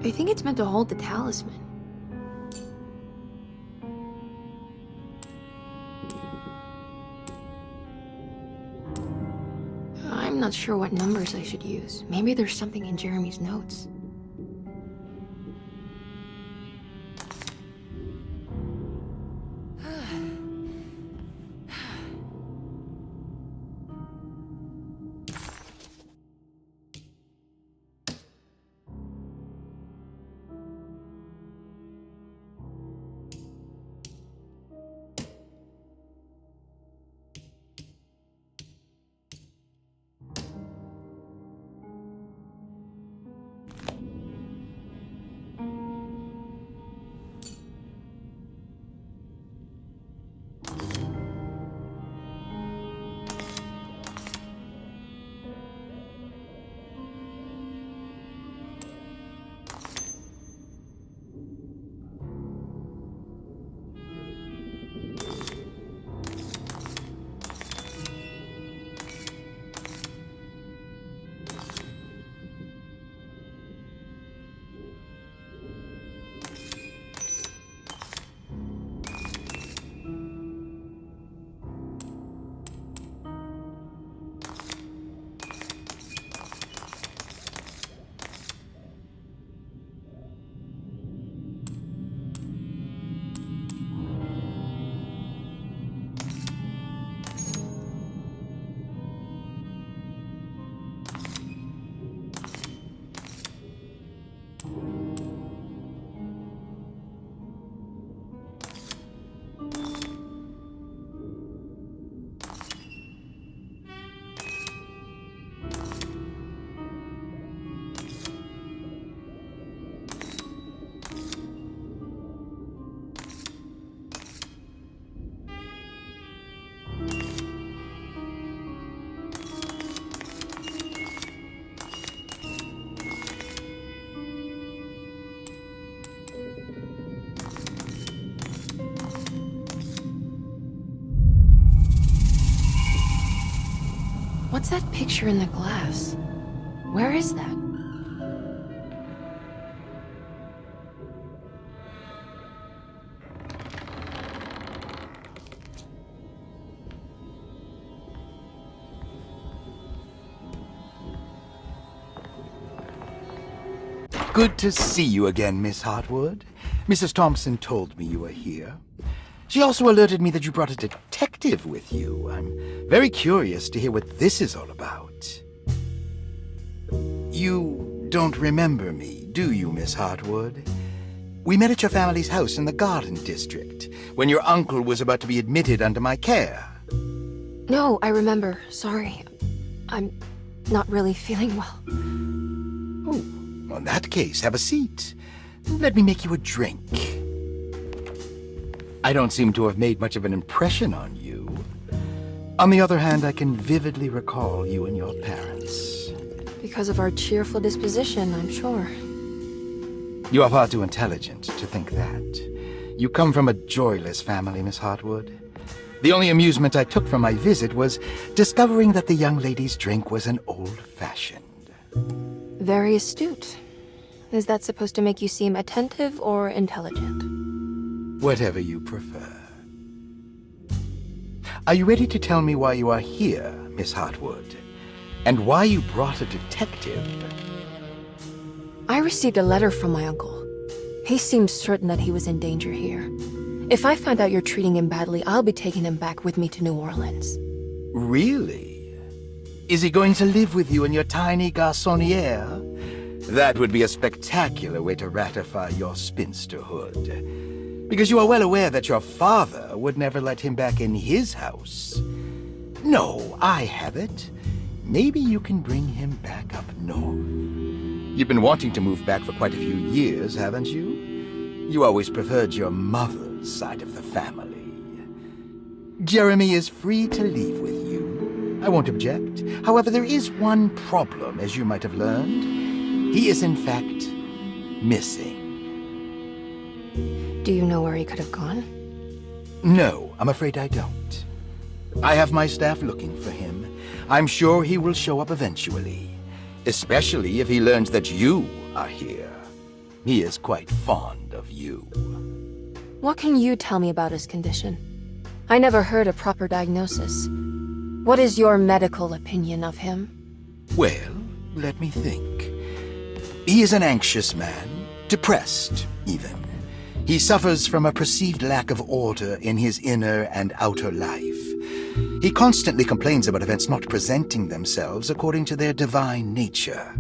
I think it's meant to hold the talisman. I'm not sure what numbers I should use. Maybe there's something in Jeremy's notes. What's that picture in the glass? Where is that? Good to see you again, Miss Hartwood. Mrs. Thompson told me you were here. She also alerted me that you brought a detective with you. I'm very curious to hear what this is all about. You don't remember me, do you, Miss Hartwood? We met at your family's house in the Garden District, when your uncle was about to be admitted under my care. No, I remember. Sorry. I'm not really feeling well. Oh, in that case, have a seat. Let me make you a drink. I don't seem to have made much of an impression on you. On the other hand, I can vividly recall you and your parents. Because of our cheerful disposition, I'm sure. You are far too intelligent to think that. You come from a joyless family, Miss Hartwood. The only amusement I took from my visit was discovering that the young lady's drink was an old-fashioned. Very astute. Is that supposed to make you seem attentive or intelligent? Whatever you prefer. Are you ready to tell me why you are here, Miss Hartwood? And why you brought a detective? I received a letter from my uncle. He seems certain that he was in danger here. If I find out you're treating him badly, I'll be taking him back with me to New Orleans. Really? Is he going to live with you in your tiny garçonniere? That would be a spectacular way to ratify your spinsterhood. Because you are well aware that your father would never let him back in his house. No, I have it. Maybe you can bring him back up north. You've been wanting to move back for quite a few years, haven't you? You always preferred your mother's side of the family. Jeremy is free to leave with you. I won't object. However, there is one problem, as you might have learned. He is, in fact, missing. Do you know where he could have gone? No, I'm afraid I don't. I have my staff looking for him. I'm sure he will show up eventually. Especially if he learns that you are here. He is quite fond of you. What can you tell me about his condition? I never heard a proper diagnosis. What is your medical opinion of him? Well, let me think. He is an anxious man, depressed, even. He suffers from a perceived lack of order in his inner and outer life. He constantly complains about events not presenting themselves according to their divine nature.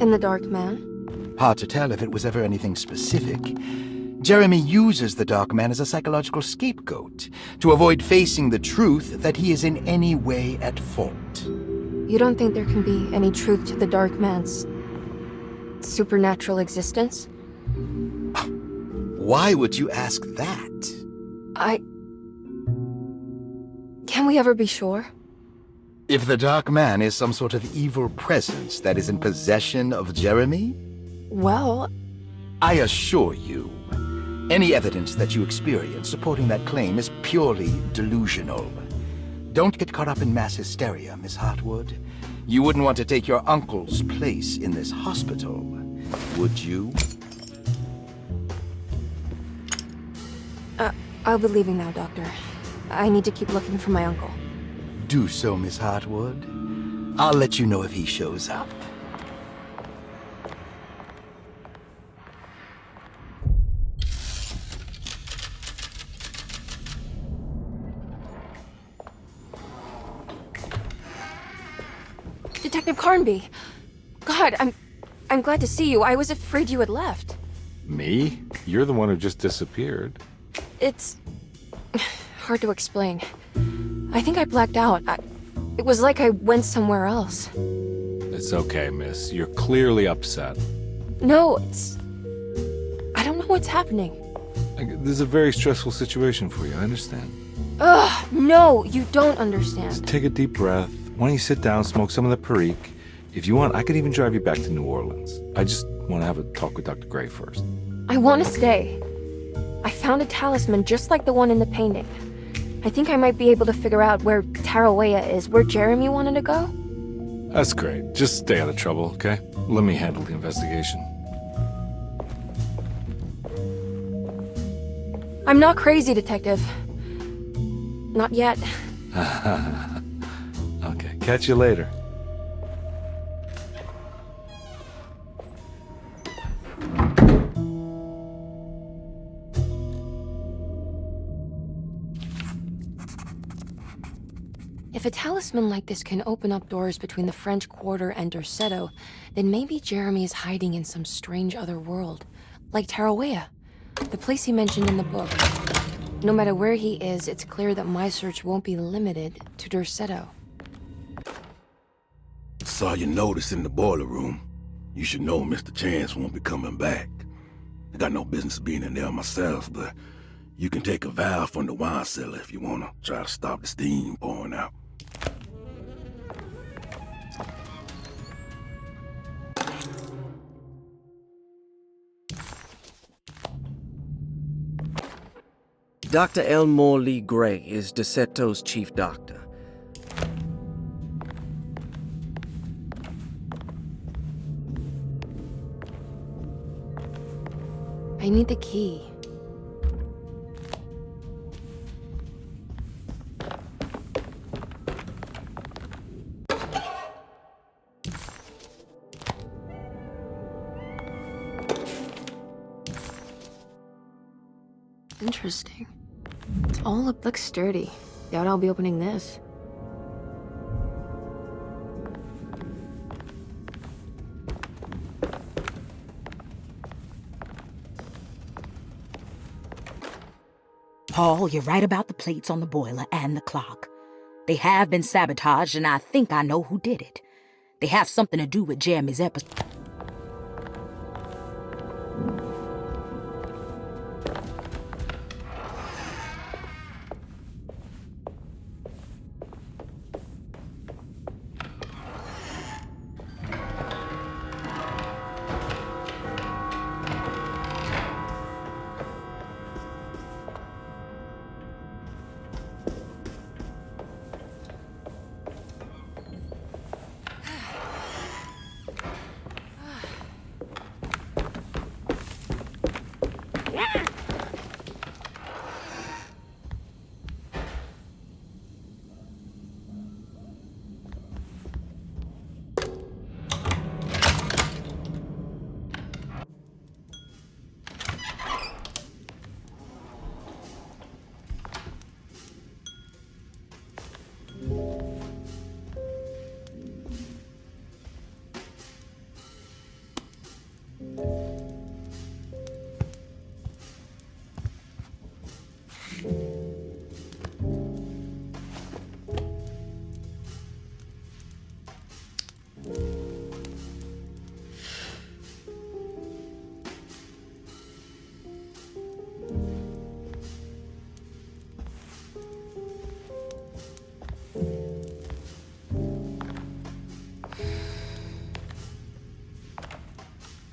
And the Dark Man? Hard to tell if it was ever anything specific. Jeremy uses the Dark Man as a psychological scapegoat to avoid facing the truth that he is in any way at fault. You don't think there can be any truth to the Dark Man's supernatural existence? Why would you ask that? Can we ever be sure? If the Dark Man is some sort of evil presence that is in possession of Jeremy? Well, I assure you, any evidence that you experience supporting that claim is purely delusional. Don't get caught up in mass hysteria, Miss Hartwood. You wouldn't want to take your uncle's place in this hospital, would you? I'll be leaving now, Doctor. I need to keep looking for my uncle. Do so, Miss Hartwood. I'll let you know if he shows up. Detective Carnby! God, I'm glad to see you. I was afraid you had left. Me? You're the one who just disappeared. It's hard to explain. I think I blacked out. It was like I went somewhere else. It's okay, miss. You're clearly upset. No, I don't know what's happening. This is a very stressful situation for you, I understand. Ugh, no, you don't understand. Just take a deep breath. Why don't you sit down, smoke some of the perique? If you want, I could even drive you back to New Orleans. I just want to have a talk with Dr. Gray first. I want to stay. I found a talisman just like the one in the painting. I think I might be able to figure out where Tarawea is, where Jeremy wanted to go. That's great. Just stay out of trouble, okay? Let me handle the investigation. I'm not crazy, Detective. Not yet. Okay, catch you later. If a talisman like this can open up doors between the French Quarter and Derceto, then maybe Jeremy is hiding in some strange other world, like Tarawea, the place he mentioned in the book. No matter where he is, it's clear that my search won't be limited to Derceto. Saw your notice in the boiler room. You should know Mr. Chance won't be coming back. I got no business being in there myself, but you can take a valve from the wine cellar if you want to try to stop the steam pouring out. Dr. Elmore Lee Gray is Derceto's chief doctor. I need the key. Interesting. It's all looks sturdy. Doubt I'll be opening this. Paul, you're right about the plates on the boiler and the clock. They have been sabotaged, and I think I know who did it. They have something to do with Jeremy's episode.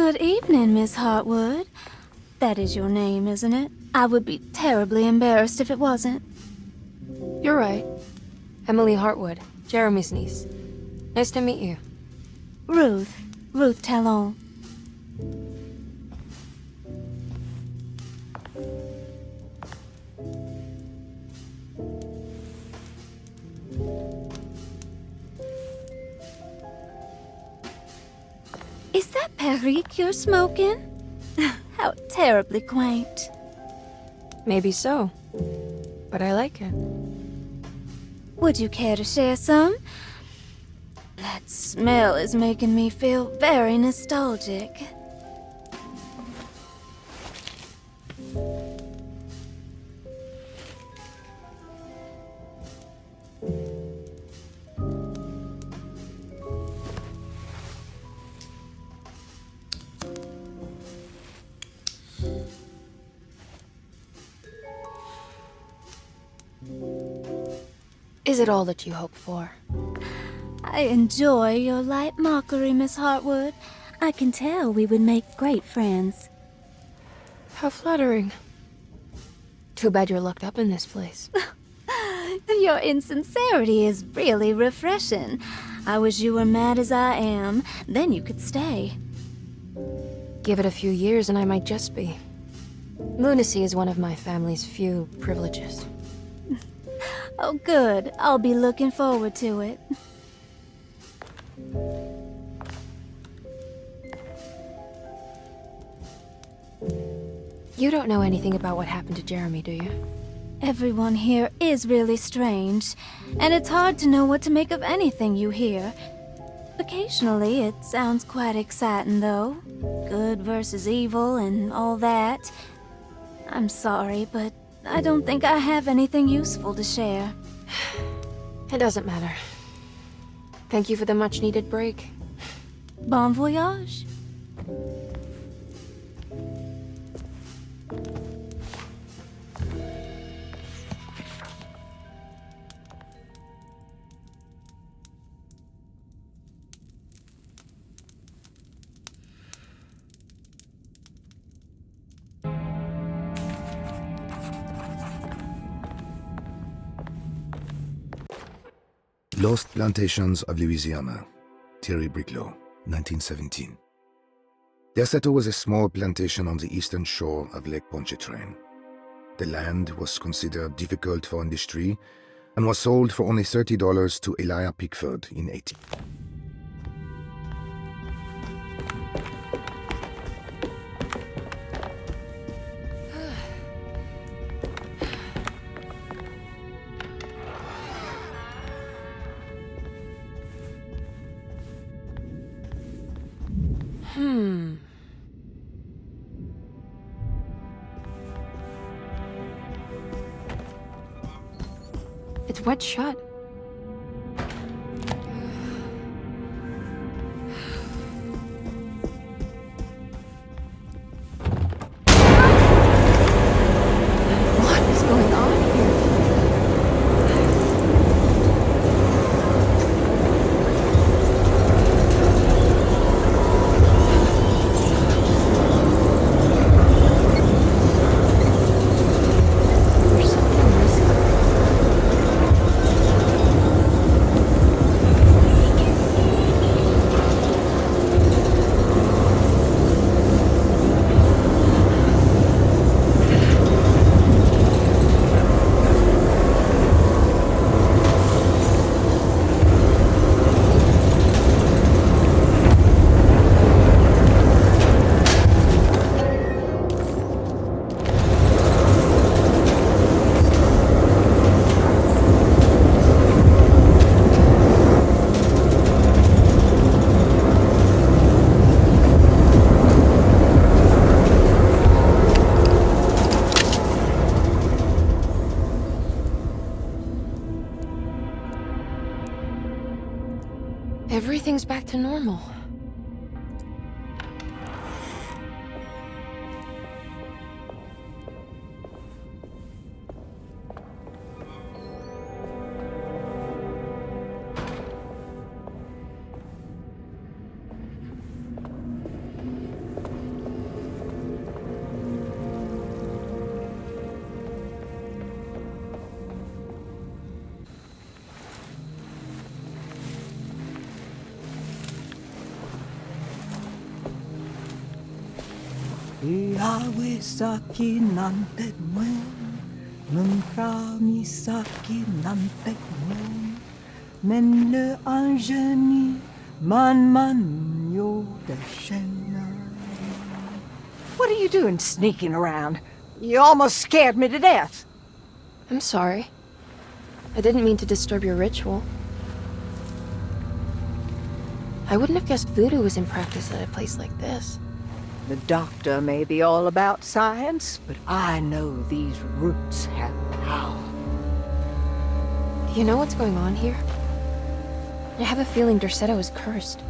Good evening, Miss Hartwood. That is your name, isn't it? I would be terribly embarrassed if it wasn't. You're right. Emily Hartwood, Jeremy's niece. Nice to meet you. Ruth Talon. Is that Perique you're smoking? How terribly quaint. Maybe so. But I like it. Would you care to share some? That smell is making me feel very nostalgic. Is it all that you hope for? I enjoy your light mockery, Miss Hartwood. I can tell we would make great friends. How flattering. Too bad you're locked up in this place. Your insincerity is really refreshing. I wish you were mad as I am. Then you could stay. Give it a few years and I might just be. Lunacy is one of my family's few privileges. Oh, good. I'll be looking forward to it. You don't know anything about what happened to Jeremy, do you? Everyone here is really strange, and it's hard to know what to make of anything you hear. Occasionally, it sounds quite exciting, though. Good versus evil and all that. I'm sorry, but I don't think I have anything useful to share. It doesn't matter. Thank you for the much-needed break. Bon voyage. Lost Plantations of Louisiana, Thierry Briclot, 1917. Derceto was a small plantation on the eastern shore of Lake Pontchartrain. The land was considered difficult for industry and was sold for only $30 to Elijah Pickford in 18. It's wet shut. What is going on here? There's something missing. Everything's back to normal. Iawesaki nantet mwen, Mempramisaki nantet mwen, Men le anjeni man yo deshena. What are you doing sneaking around? You almost scared me to death. I'm sorry. I didn't mean to disturb your ritual. I wouldn't have guessed voodoo was in practice at a place like this. The doctor may be all about science, but I know these roots have power. Do you know what's going on here? I have a feeling Derceto is cursed.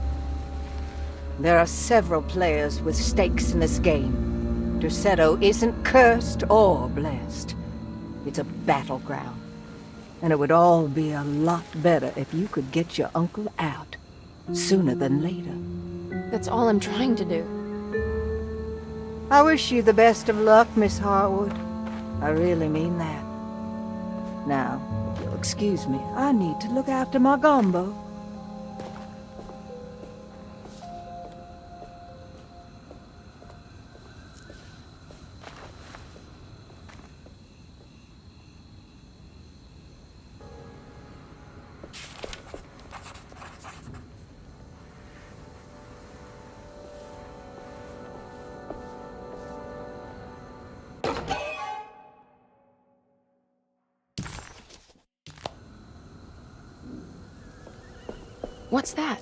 There are several players with stakes in this game. Derceto isn't cursed or blessed. It's a battleground. And it would all be a lot better if you could get your uncle out sooner than later. That's all I'm trying to do. I wish you the best of luck, Miss Hartwood. I really mean that. Now, if you'll excuse me, I need to look after my gumbo. What's that?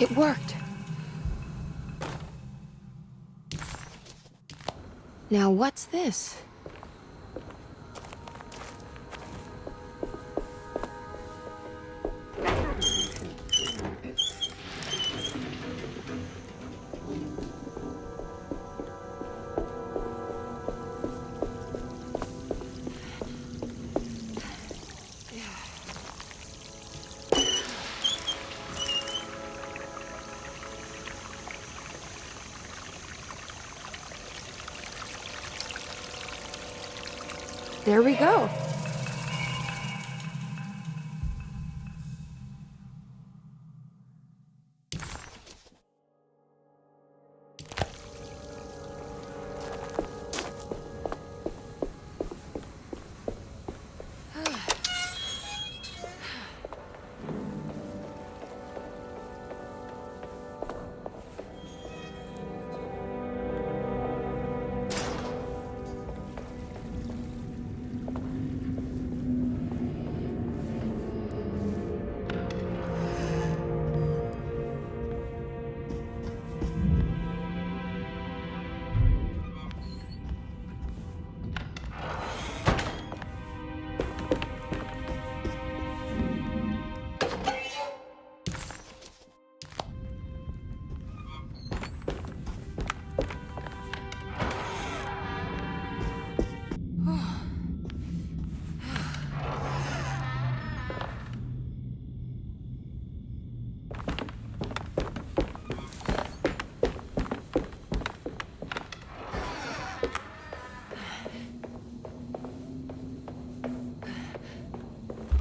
It worked. Now what's this? There we go.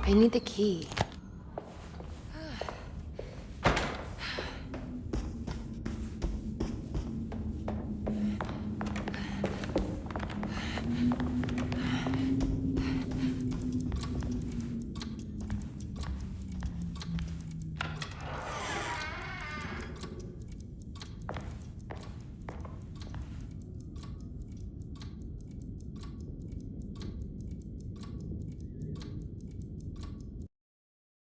I need the key.